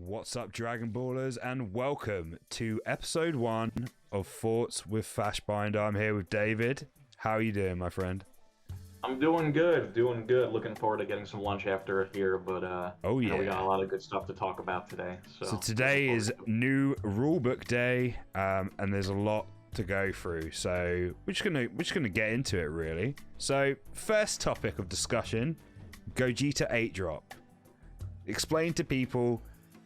What's up, Dragon Ballers, and welcome to episode 1 of Thoughts with Fashbinder. I'm here with David. How are you doing, my friend? I'm doing good. Looking forward to getting some lunch after here, but oh yeah, we got a lot of good stuff to talk about today. So today is new rulebook day, and there's a lot to go through. So we're just gonna get into it, really. So first topic of discussion: Gogeta 8 drop. Explain to people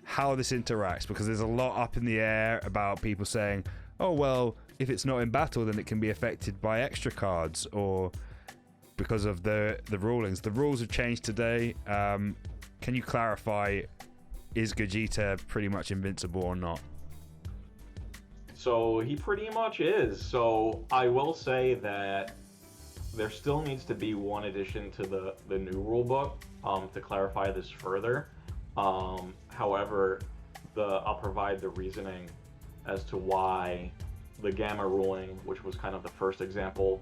how this interacts, because there's a lot up in the air about people saying, oh well, if it's not in battle then it can be affected by extra cards, or because of the rulings. The rules have changed today. Can you clarify, is Gogeta pretty much invincible or not? So he pretty much is. So I will say that there still needs to be one addition to the new rulebook to clarify this further. However, I'll provide the reasoning as to why the Gamma ruling, which was kind of the first example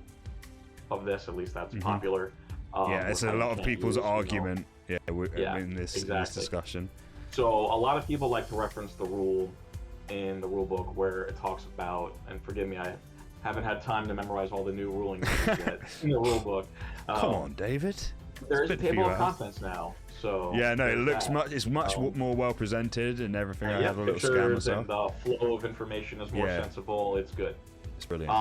of this, at least that's popular. Yeah, it's a lot of people's argument in this discussion. So a lot of people like to reference the rule in the rulebook where it talks about, and forgive me, I haven't had time to memorize all the new rulings yet in the rulebook. Come on, David. There's a table of contents now. So yeah, no, it looks much more well presented and everything. I have a little scan myself. And the flow of information is more sensible. It's good. It's brilliant.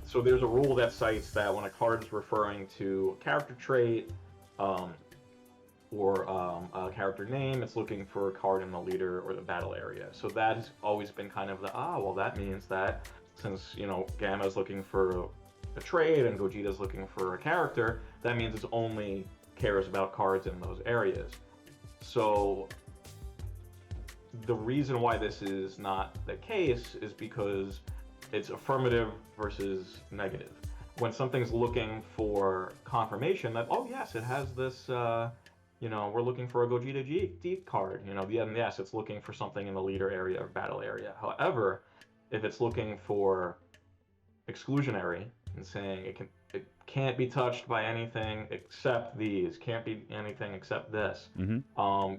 So there's a rule that cites that when a card is referring to a character trait or a character name, it's looking for a card in the leader or the battle area. So that has always been kind of well, that means that since, Gamma is looking for a trait and Gogeta is looking for a character, that means it's only cares about cards in those areas. So the reason why this is not the case is because it's affirmative versus negative. When something's looking for confirmation that, oh yes, it has this, we're looking for a Gogeta G card, yes, it's looking for something in the leader area or battle area. However, if it's looking for exclusionary and saying it can't be touched by anything except these, can't be anything except this,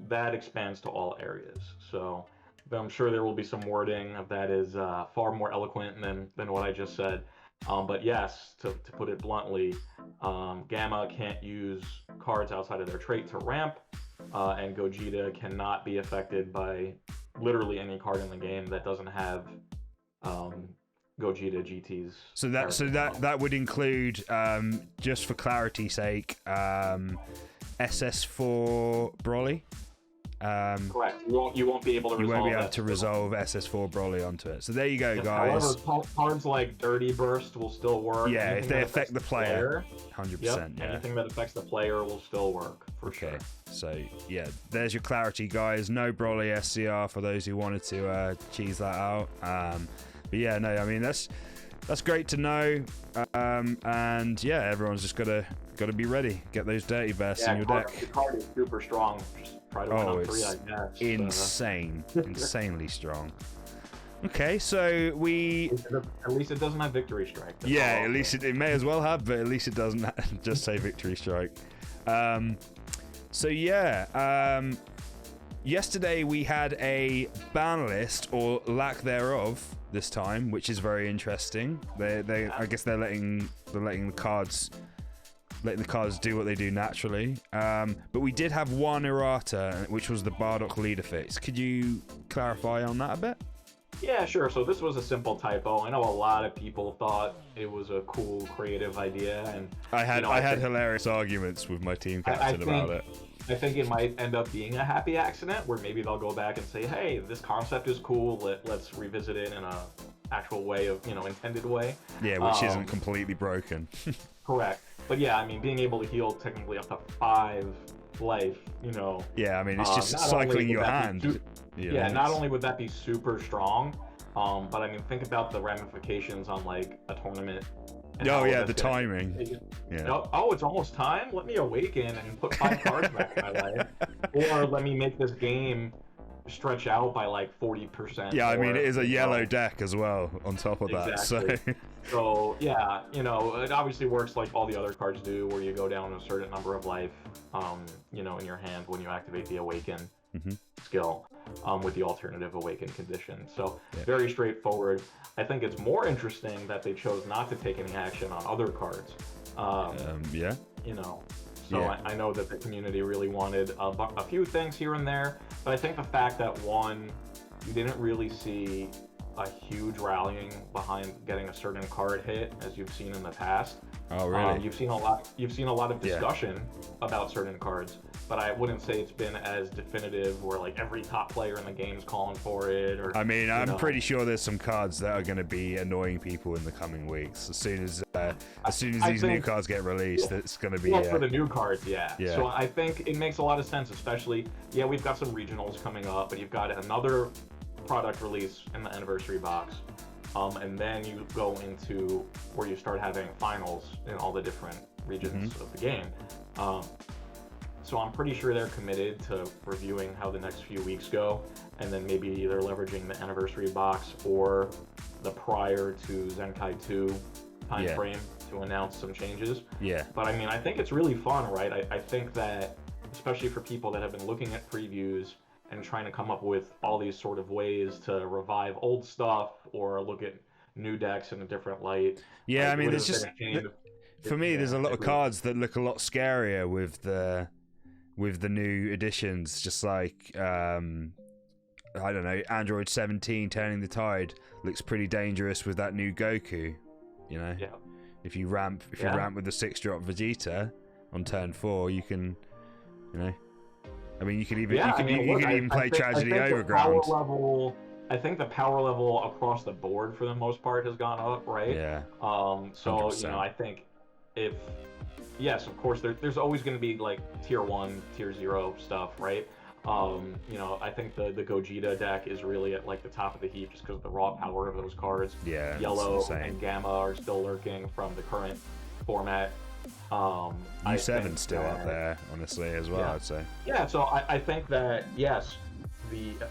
that expands to all areas. So I'm sure there will be some wording that is far more eloquent than what I just said. But yes, to put it bluntly, Gamma can't use cards outside of their trait to ramp, and Gogeta cannot be affected by literally any card in the game that doesn't have Gogeta GT's. So that would include, just for clarity's sake, SS4 Broly. Correct. You won't be able to. You won't be able to resolve SS4 Broly onto it. So there you go, guys. However, cards like Dirty Burst will still work. Yeah, if they affect the player, 100%. Yeah. Anything that affects the player will still work for sure. So yeah, there's your clarity, guys. No Broly SCR for those who wanted to cheese that out. But yeah, no, I mean that's great to know. And yeah, everyone's just gotta be ready. Get those dirty vests in your deck. The card is super strong. Just try to win on 3, I guess. Insane, insanely strong. Okay, so at least it doesn't have Victory Strike. Yeah, at least it may as well have, but at least it doesn't just say Victory Strike. So yeah, yesterday we had a ban list, or lack thereof, this time, which is very interesting. I guess they're letting the cards do what they do naturally. But we did have one errata, which was the Bardock leader fix. Could you clarify on that a bit? Yeah, sure. So this was a simple typo. I know a lot of people thought it was a cool, creative idea, and I had hilarious arguments with my team captain about it. I think it might end up being a happy accident where maybe they'll go back and say, hey, this concept is cool, let's revisit it in a actual way of, intended way. Yeah, which isn't completely broken. Correct. But yeah, I mean, being able to heal technically up to 5 life, Yeah, I mean, it's just cycling your hand. Not only would that be super strong, but I mean, think about the ramifications on like a tournament. Oh yeah, the timing. Oh, it's almost time. Let me awaken and put 5 cards back in my life, or let me make this game stretch out by like 40%. Yeah, I mean, it is a yellow deck as well on top of that. So yeah, it obviously works like all the other cards do, where you go down a certain number of life, in your hand when you activate the awaken. skill with the alternative awaken condition. So very straightforward. I think it's more interesting that they chose not to take any action on other cards. You know, so I know that the community really wanted a few things here and there, but I think the fact that one, you didn't really see a huge rallying behind getting a certain card hit as you've seen in the past. Oh, really? You've seen a lot of discussion about certain cards, but I wouldn't say it's been as definitive where like every top player in the game is calling for it. Or I mean, I'm pretty sure there's some cards that are going to be annoying people in the coming weeks. As soon as these new cards get released, it's going to be for the new cards. Yeah. So I think it makes a lot of sense, especially we've got some regionals coming up, but you've got another product release in the anniversary box. And then you go into where you start having finals in all the different regions of the game. So I'm pretty sure they're committed to reviewing how the next few weeks go, and then maybe either leveraging the anniversary box or the prior to Zenkai 2 time frame to announce some changes. But I mean, I think it's really fun, right? I think that, especially for people that have been looking at previews and trying to come up with all these sort of ways to revive old stuff or look at new decks in a different light. Yeah, I mean, there's just, for me, there's a lot of cards that look a lot scarier with the new additions, just like, I don't know, Android 17 Turning the Tide looks pretty dangerous with that new Goku, you know? If you ramp with the 6-drop Vegeta on turn 4, you can, you know, I mean, you could even even play Tragedy Overground. I think the power level across the board for the most part has gone up, right? So 100%. You know, I think yes, of course, there's always going to be like tier 1, tier 0 stuff, right? You know, I think the Gogeta deck is really at like the top of the heap just because of the raw power of those cards. Yellow and Gamma are still lurking from the current format. U7's still up there, honestly, as well. I'd say. So I think that yes,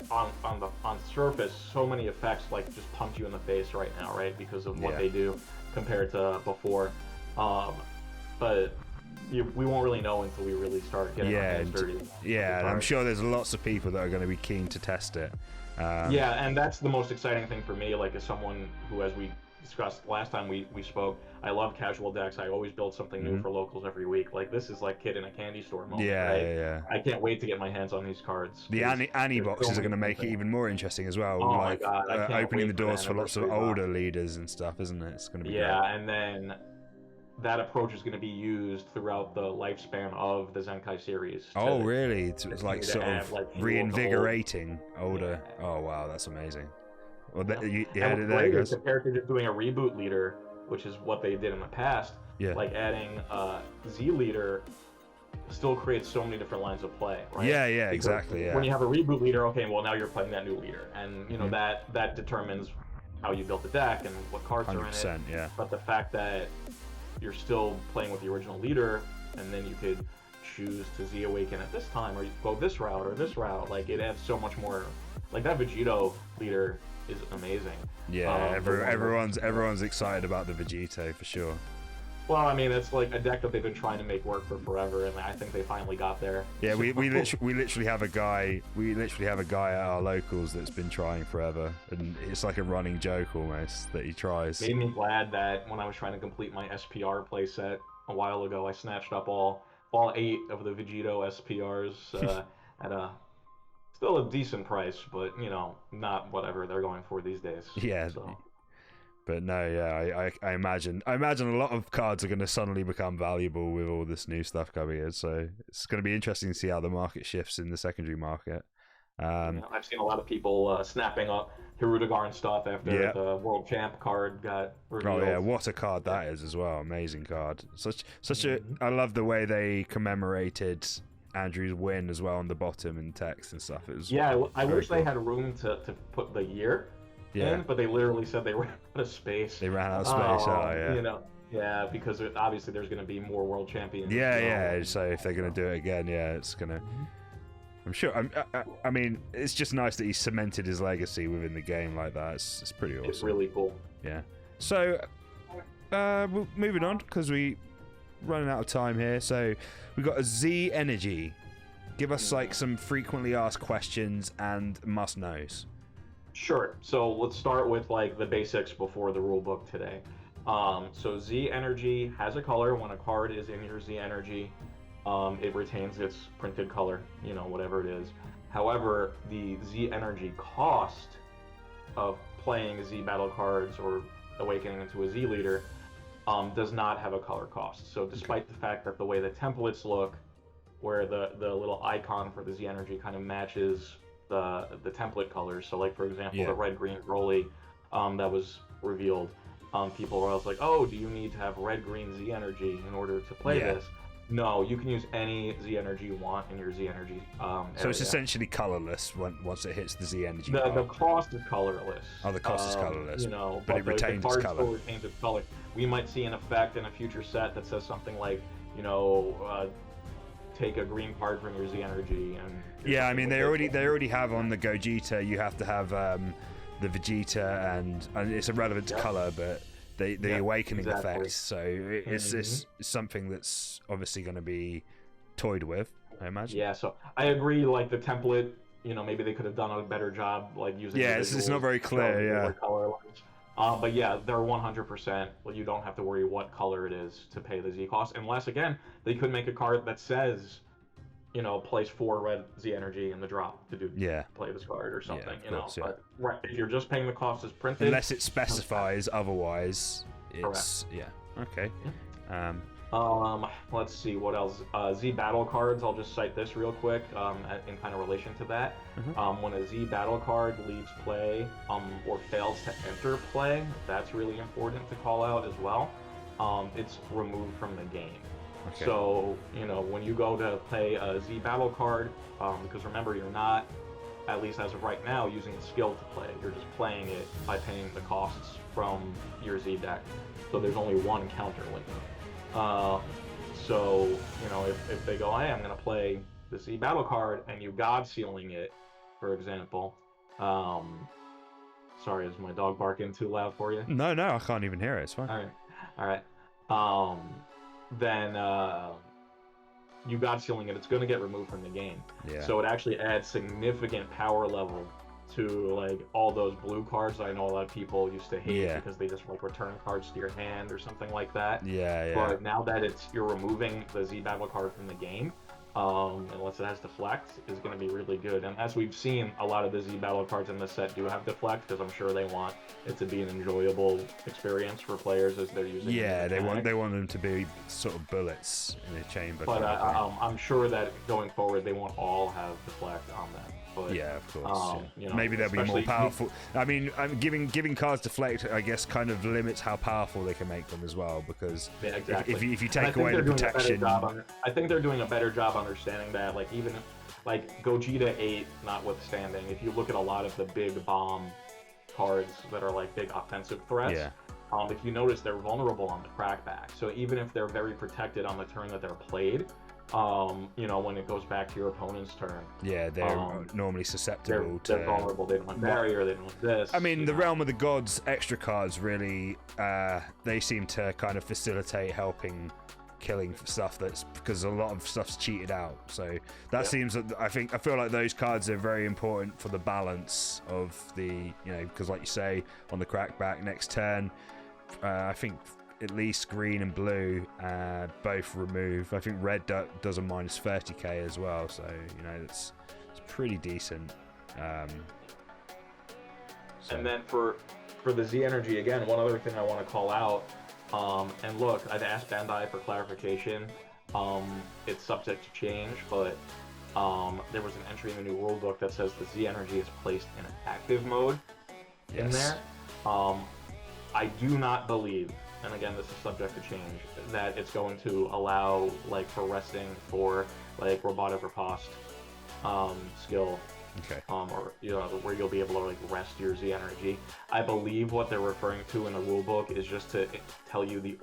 on surface, so many effects like just punch you in the face right now, right? Because of what they do compared to before. But we won't really know until we really start getting our hands dirty. And I'm sure there's lots of people that are going to be keen to test it. And that's the most exciting thing for me. Like, as someone who, as we discussed last time we spoke, I love casual decks. I always build something new for locals every week. Like, this is like kid in a candy store moment. I can't wait to get my hands on these cards. The Annie boxes are going to make it even more interesting as well. Oh my god! Opening the doors for lots of older leaders and stuff, isn't it? It's going to be great. And then that approach is going to be used throughout the lifespan of the Zenkai series. Oh, really? It's like sort of like reinvigorating older. Oh, wow, that's amazing. Well, you had it there, guys. Compared to just doing a reboot leader, which is what they did in the past, like adding Z leader still creates so many different lines of play, right? Because exactly. When you have a reboot leader, okay, well now you're playing that new leader, and you know that determines how you built the deck and what cards are in it. But the fact that you're still playing with the original leader, and then you could choose to Z Awaken at this time, or you go this route or this route. Like, it adds so much more. Like, that Vegito leader is amazing. Everyone's excited about the Vegito for sure. Well, I mean, it's like a deck that they've been trying to make work for forever, and I think they finally got there. Yeah, we literally have a guy. We literally have a guy at our locals that's been trying forever, and it's like a running joke almost that he tries. Made me glad that when I was trying to complete my SPR playset a while ago, I snatched up all 8 of the Vegito SPRs at a still a decent price, but you know, not whatever they're going for these days. But no, I imagine a lot of cards are going to suddenly become valuable with all this new stuff coming in. So it's going to be interesting to see how the market shifts in the secondary market. I've seen a lot of people snapping up Hirudegarn stuff after the World Champ card got revealed. Oh yeah, what a card that is as well! Amazing card. Such a. I love the way they commemorated Andrew's win as well on the bottom in text and stuff. It was I wish they had room to put the year. But they literally said they ran out of space. They ran out of space. You know, because obviously there's going to be more world champions. So if they're going to do it again, it's going to. I'm sure. I mean, it's just nice that he cemented his legacy within the game like that. It's pretty awesome. It's really cool. Yeah. So, moving on because we running out of time here. So we got a Z Energy give us like some frequently asked questions and must knows. Sure. So let's start with like the basics before the rule book today. So Z energy has a color. When a card is in your Z energy, it retains its printed color, whatever it is. However, the Z energy cost of playing Z battle cards or awakening into a Z leader does not have a color cost. So despite the fact that the way the templates look, where the little icon for the Z energy kind of matches the template colors. So like, for example, the red green Broly that was revealed, people were always like, oh, do you need to have red green Z energy in order to play this? No, you can use any Z energy you want in your Z energy So it's essentially colorless once it hits the Z energy. The cost is colorless. Oh, the cost is colorless. But it retains the its card color. still retains its color. We might see an effect in a future set that says something like, take a green card from your Z energy and. Yeah, I mean they already have on the Gogeta. You have to have the Vegeta and it's irrelevant to color, but the awakening effects. So it's something that's obviously going to be toyed with, I imagine. Yeah, so I agree. Like the template, maybe they could have done a better job, like using. Yeah, it's not very clear. Yeah. Color lines. But yeah, they're 100%. Well, you don't have to worry what color it is to pay the Z cost, unless again they could make a card that says, place 4 red Z energy in the drop to play this card or something. But right, if you're just paying the cost as printed, unless it specifies otherwise, it's okay. Let's see what else. Z battle cards. I'll just cite this real quick in kind of relation to that. When a Z battle card leaves play or fails to enter play, that's really important to call out as well. It's removed from the game. Okay. So, when you go to play a Z battle card, because remember, you're not, at least as of right now, using a skill to play. You're just playing it by paying the costs from your Z deck. So there's only one counter window. So, if they go, hey, I'm going to play the Z battle card, and you God Sealing it, for example. Sorry, is my dog barking too loud for you? No, I can't even hear it. It's fine. All right. Then you God Sealing it, it's going to get removed from the game. Yeah. So it actually adds significant power level to like all those blue cards that I know a lot of people used to hate because they just like return cards to your hand or something like that. Yeah. But now that you're removing the Z battle card from the game, unless it has deflect, is going to be really good. And as we've seen, a lot of the Z battle cards in this set do have deflect because I'm sure they want it to be an enjoyable experience for players as they're using. Yeah, they want them to be sort of bullets in a chamber. But I'm sure that going forward they won't all have deflect on them. But, yeah, of course. Maybe they'll be more powerful. I mean, giving cards deflect, I guess, kind of limits how powerful they can make them as well. Because if you take away the protection, I think they're doing a better job understanding that. Like even like Gogeta 8, notwithstanding, if you look at a lot of the big bomb cards that are like big offensive threats. If you notice, they're vulnerable on the crackback. So even if they're very protected on the turn that they're played, when it goes back to your opponent's turn. Yeah, they're normally susceptible to... They're vulnerable, they don't have barrier, they don't have this. I mean, the Realm of the Gods extra cards really, they seem to kind of facilitate helping killing stuff because a lot of stuff's cheated out. So that seems, I feel like those cards are very important for the balance of the, because like you say, on the crackback next turn, I think at least green and blue both remove. I think red does a minus 30k as well, so it's pretty decent. And then for the Z energy, again, one other thing I want to call out, and look, I've asked Bandai for clarification. It's subject to change, but there was an entry in the new rulebook that says the Z energy is placed in active mode in there. I do not believe, and again, this is subject to change, that it's going to allow, like, for resting for, like, robotic riposte skill. Okay. Or where you'll be able to like rest your Z energy. I believe what they're referring to in the rulebook is just to tell you the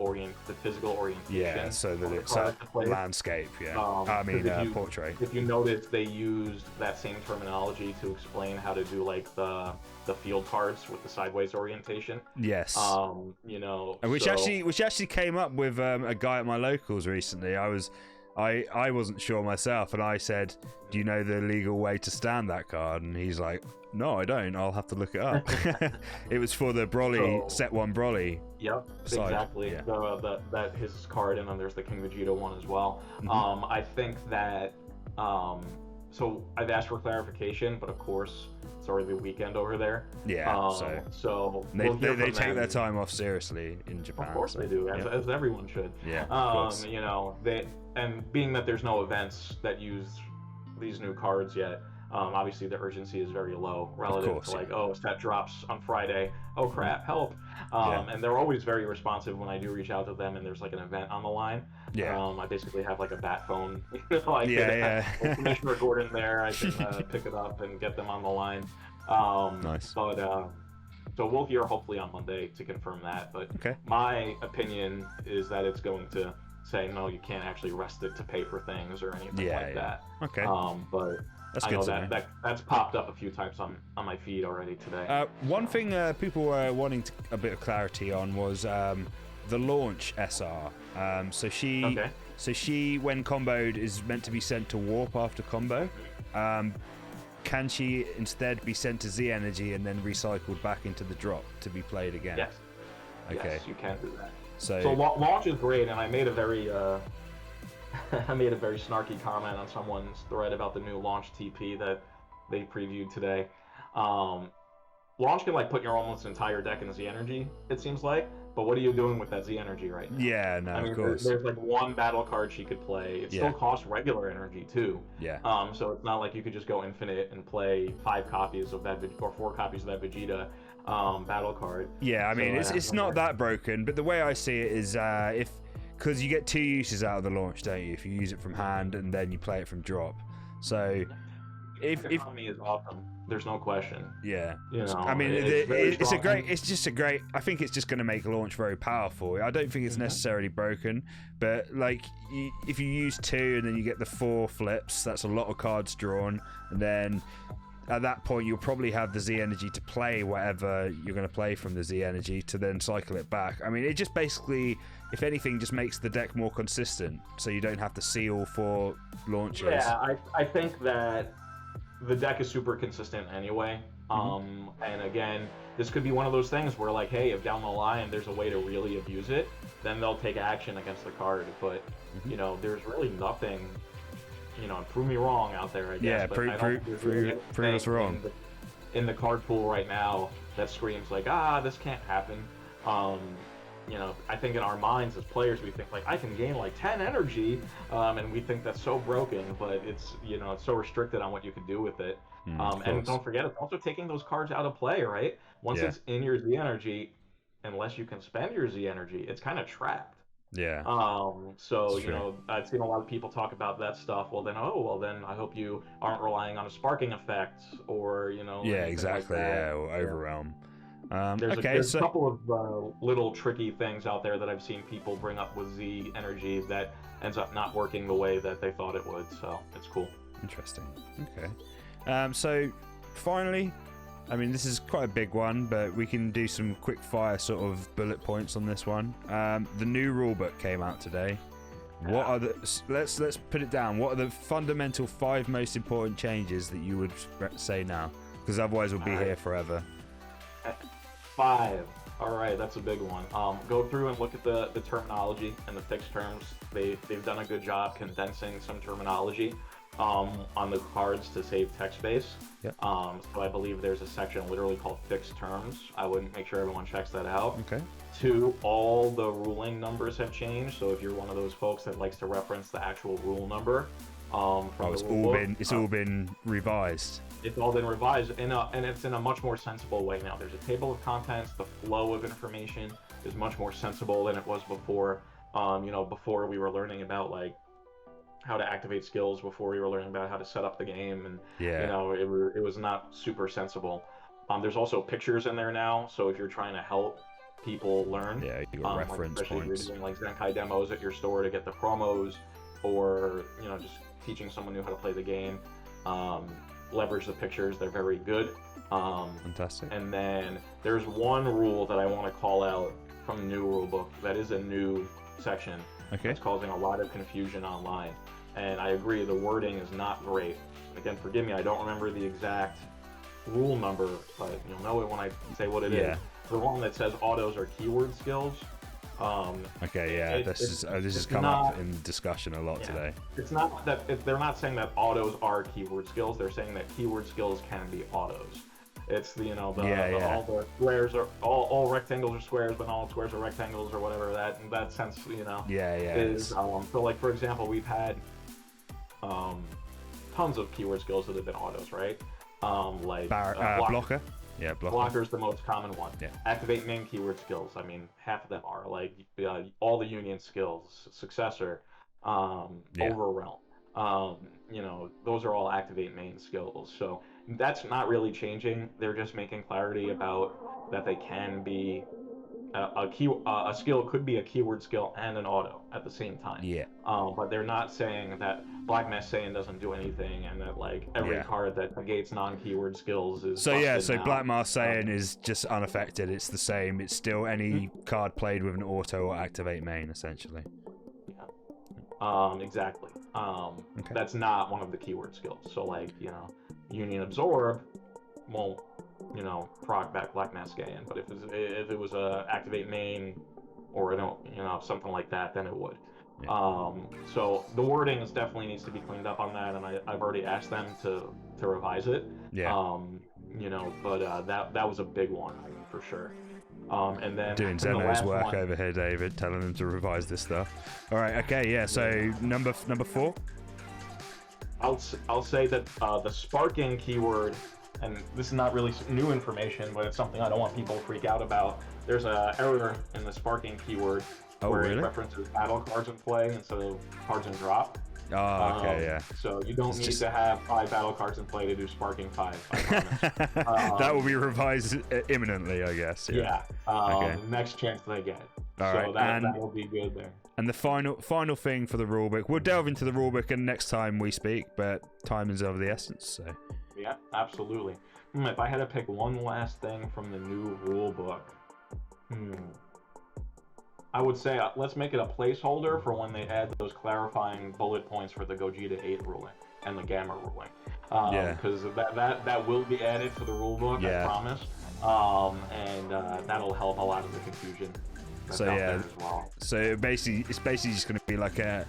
physical orientation. Yeah, so that it's a landscape. Yeah, portrait. If you notice, they used that same terminology to explain how to do like the field cards with the sideways orientation. Yes. Which actually came up with a guy at my locals recently. I was I wasn't sure myself, and I said, "Do you know the legal way to stand that card?" And he's like, "No, I don't. I'll have to look it up." It was for the Broly set 1 Broly. Yep, side. exactly. Yeah. That his card, and then there's the King Vegeta one as well. Mhm. I think that so I've asked for clarification, but of course it's already the weekend over there. Yeah. So they we'll hear they from take them. their time off seriously in Japan. Of course they do, as everyone should. Yeah. Of course. You know, and being that there's no events that use these new cards yet, obviously the urgency is very low relative to like, oh, set drops on Friday. Oh crap, help! And they're always very responsive when I do reach out to them and there's like an event on the line. Yeah. I basically have like a bat phone. With Commissioner Gordon there, I can pick it up and get them on the line. Nice. But so we'll hear hopefully on Monday to confirm that. But my opinion is that it's going to say no, you can't actually rest it to pay for things or anything like that. Okay. But that's I good know that's popped up a few times on my feed already today. One thing people were wanting a bit of clarity on was the launch SR. So she, when comboed, is meant to be sent to warp after combo. Can she instead be sent to Z energy and then recycled back into the drop to be played again? Yes. Okay. Yes, you can do that. So Launch is great, and I made a very snarky comment on someone's thread about the new Launch TP that they previewed today. Launch can like put your almost entire deck in Z energy, it seems like. But what are you doing with that Z energy right now? Yeah, no, I mean, of course. There's like one battle card she could play. It still costs regular energy too. Yeah. So it's not like you could just go infinite and play 5 copies of that or 4 copies of that Vegeta battle card. Yeah, I mean it's not that broken, but the way I see it is because you get 2 uses out of the launch, don't you? If you use it from hand and then you play it from drop. So if economy is awesome. There's no question. Yeah. You know, I mean, it's a great. It's just a great. I think it's just going to make launch very powerful. I don't think it's necessarily broken, but like if you use 2 and then you get the 4 flips, that's a lot of cards drawn, and then at that point you'll probably have the Z energy to play whatever you're going to play from the Z energy to then cycle it back. I mean, it just basically, if anything, just makes the deck more consistent, so you don't have to see all 4 launches. Yeah, I think that the deck is super consistent anyway. And again, this could be one of those things where like, hey, if down the line there's a way to really abuse it, then they'll take action against the card. But you know, there's really nothing, you know, prove me wrong out there, I guess. Yeah, but prove us wrong. In the card pool right now that screams like, this can't happen. You know, I think in our minds as players, we think like, I can gain like 10 energy, and we think that's so broken, but it's, you know, it's so restricted on what you can do with it. And don't forget, it's also taking those cards out of play, right? Once it's in your Z energy, unless you can spend your Z energy, it's kind of trapped. Yeah. So, you know, I've seen a lot of people talk about that stuff. Well, then I hope you aren't relying on a sparking effect or, you know. Yeah, exactly. Like or overwhelm. There's a couple of little tricky things out there that I've seen people bring up with Z energy that ends up not working the way that they thought it would. So it's cool. Interesting. Okay. So finally, I mean, this is quite a big one, but we can do some quick fire sort of bullet points on this one. The new rulebook came out today. What are the let's put it down. What are the fundamental 5 most important changes that you would say now? Because otherwise we'll be here forever. 5. All right, that's a big one. Go through and look at the terminology and the fixed terms. They've done a good job condensing some terminology on the cards to save text space. Yep. So I believe there's a section literally called fixed terms. I would make sure everyone checks that out. Okay. 2, all the ruling numbers have changed. So if you're one of those folks that likes to reference the actual rule number, it's all been revised. It's all been revised, and it's in a much more sensible way now. There's a table of contents. The flow of information is much more sensible than it was before. You know, before we were learning about like how to activate skills, before we were learning about how to set up the game, and you know, it was not super sensible. There's also pictures in there now, so if you're trying to help people learn, you got reference like, especially points. if you're doing like Zenkai demos at your store to get the promos, or you know, just teaching someone new how to play the game. Leverage the pictures, they're very good. Fantastic. And then there's one rule that I want to call out from the new rulebook that is a new section. Okay. It's causing a lot of confusion online. And I agree, the wording is not great. Again, forgive me, I don't remember the exact rule number, but you'll know it when I say what it is. The one that says autos are keyword skills. Okay, yeah, this has come up in discussion a lot today. It's not that they're not saying that autos are keyword skills. They're saying that keyword skills can be autos. It's the all the squares are all rectangles are squares, but all squares are rectangles or whatever. That in that sense, is so like for example, we've had tons of keyword skills that have been autos, right? Like blocker. Yeah, blocker's the most common one. Yeah. Activate main keyword skills. I mean, half of them are like all the union skills, successor, overwhelm. Those are all activate main skills. So that's not really changing. They're just making clarity about that they can be a skill could be a keyword skill and an auto at the same time. Yeah. But they're not saying that Black Mass Saiyan doesn't do anything and that like every card that negates non-keyword skills is so now. Black Mass Saiyan is just unaffected. It's the same. It's still any card played with an auto or activate main essentially. Exactly. That's not one of the keyword skills. So like, Union Absorb won't, proc back Black Mass Saiyan, but if it was a activate main or something like that, then it would. So the wording definitely needs to be cleaned up on that, and I've already asked them to revise it. But that was a big one for sure. And then doing Zemo's work over here, David, telling them to revise this stuff. All right, okay, yeah. So number 4. I'll say that the sparking keyword, and this is not really new information, but it's something I don't want people to freak out about. There's an error in the sparking keyword where it references battle cards in play instead of cards in drop. Oh, okay, yeah. So you don't need to have 5 battle cards in play to do sparking 5, I promise. That will be revised imminently, I guess. Next chance they get. All right, that will be good there. And the final thing for the rulebook, we'll delve into the rulebook and next time we speak, but time is of the essence, so. Yeah, absolutely. If I had to pick one last thing from the new rulebook, I would say let's make it a placeholder for when they add those clarifying bullet points for the Gogeta 8 ruling and the Gamma ruling. Because that will be added to the rulebook, I promise. And that'll help a lot of the confusion. So as well. So it's basically just going to be like a,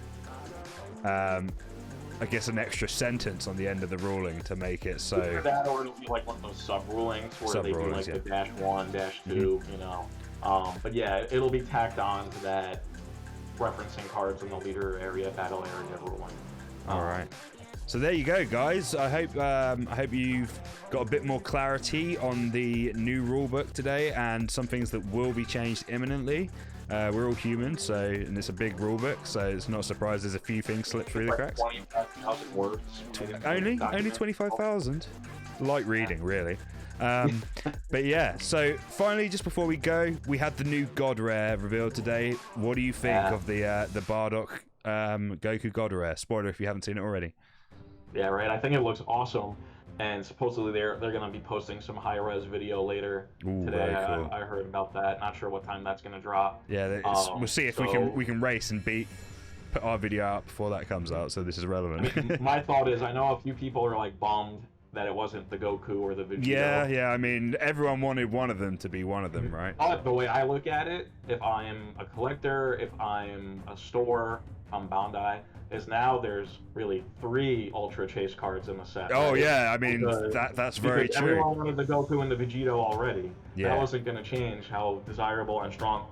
I guess an extra sentence on the end of the ruling to make it so. Either that, or it'll be like one of those sub rulings where they do like the -1, -2, But yeah, it'll be tacked on to that referencing cards in the leader area, battle area ruling. All right. So there you go, guys. I hope you've got a bit more clarity on the new rulebook today and some things that will be changed imminently. We're all human, and it's a big rulebook, so it's not a surprise there's a few things slip through the cracks. 25,000 words. Only 25,000. Light reading, really. But yeah, so finally, just before we go, we had the new God Rare revealed today. What do you think of the Bardock Goku God Rare? Spoiler if you haven't seen it already. Yeah, right. I think it looks awesome, and supposedly they're going to be posting some high-res video later today. Cool. I heard about that. Not sure what time that's going to drop. Yeah, we'll see if we can race and put our video out before that comes out. So this is relevant. I mean, my thought is, I know a few people are like bummed that it wasn't the Goku or the Vegeta. Yeah. I mean, everyone wanted one of them to be one of them, right? But the way I look at it, if I'm a collector, if I'm a store, if I'm Bandai, is now there's really 3 Ultra Chase cards in the set. Oh, right? Yeah, I mean, that's very true. Everyone wanted the Goku and the Vegeta already. Yeah. That wasn't going to change how desirable and strong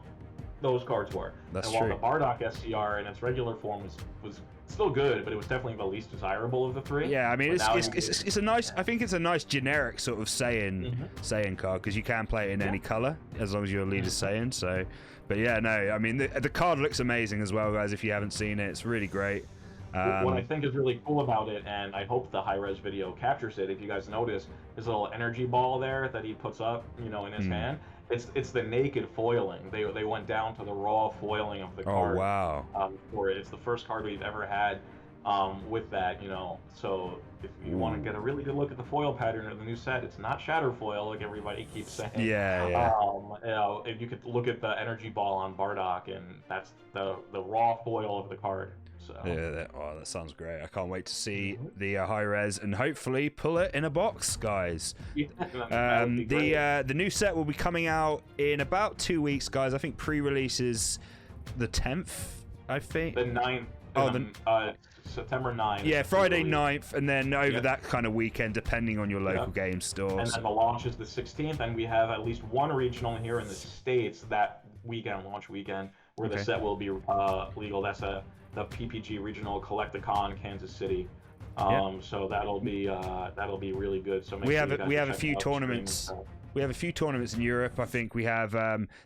those cards were. That's true. And while the Bardock SCR in its regular form was still good, but it was definitely the least desirable of the 3. Yeah, I mean, it's a nice. I think it's a nice generic sort of Saiyan card because you can play it in any color as long as your lead is Saiyan. So, but yeah, no, I mean the card looks amazing as well, guys. If you haven't seen it, it's really great. What I think is really cool about it, and I hope the high-res video captures it. If you guys notice, his little energy ball there that he puts up, in his hand. It's the naked foiling. They went down to the raw foiling of the card. Oh wow! For it. It's the first card we've ever had with that, you know. So if you want to get a really good look at the foil pattern of the new set, it's not shatter foil like everybody keeps saying. Yeah. You know, if you could look at the energy ball on Bardock, and that's the raw foil of the card. So Yeah, oh, that sounds great. I can't wait to see the high res and hopefully pull it in a box, guys. Yeah, that would be great. The new set will be coming out in about 2 weeks, guys. I think pre-release is the 10th, I think. The 9th. September 9th. Yeah, Friday 9th, and then over that kind of weekend, depending on your local game store. And then the launch is the 16th, and we have at least one regional here in the States that weekend, launch weekend, where the set will be legal. That's the PPG Regional Collecticon, Kansas City. So that'll be really good. So we have a few tournaments. We have a few tournaments in Europe. I think we have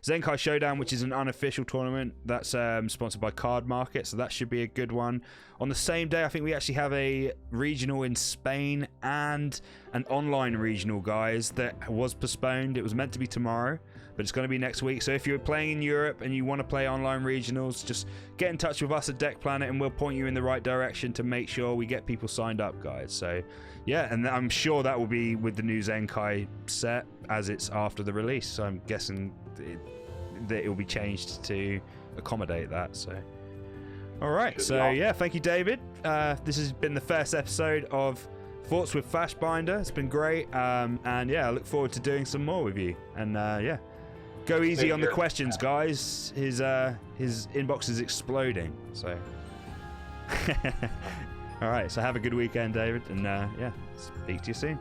Zenkai Showdown, which is an unofficial tournament that's sponsored by Card Market, so that should be a good one. On the same day, I think we actually have a regional in Spain and an online regional, guys, that was postponed. It was meant to be tomorrow, but it's going to be next week. So if you're playing in Europe and you want to play online regionals, just get in touch with us at Deck Planet and we'll point you in the right direction to make sure we get people signed up, guys. So yeah, and I'm sure that will be with the new Zenkai set as it's after the release. So I'm guessing that it will be changed to accommodate that. So all right, so yeah, thank you, David. This has been the first episode of Thoughts with Fashbinder. It's been great, and yeah, I look forward to doing some more with you. And yeah, go easy on the questions, guys. His inbox is exploding. So all right, so have a good weekend, David, and yeah, speak to you soon.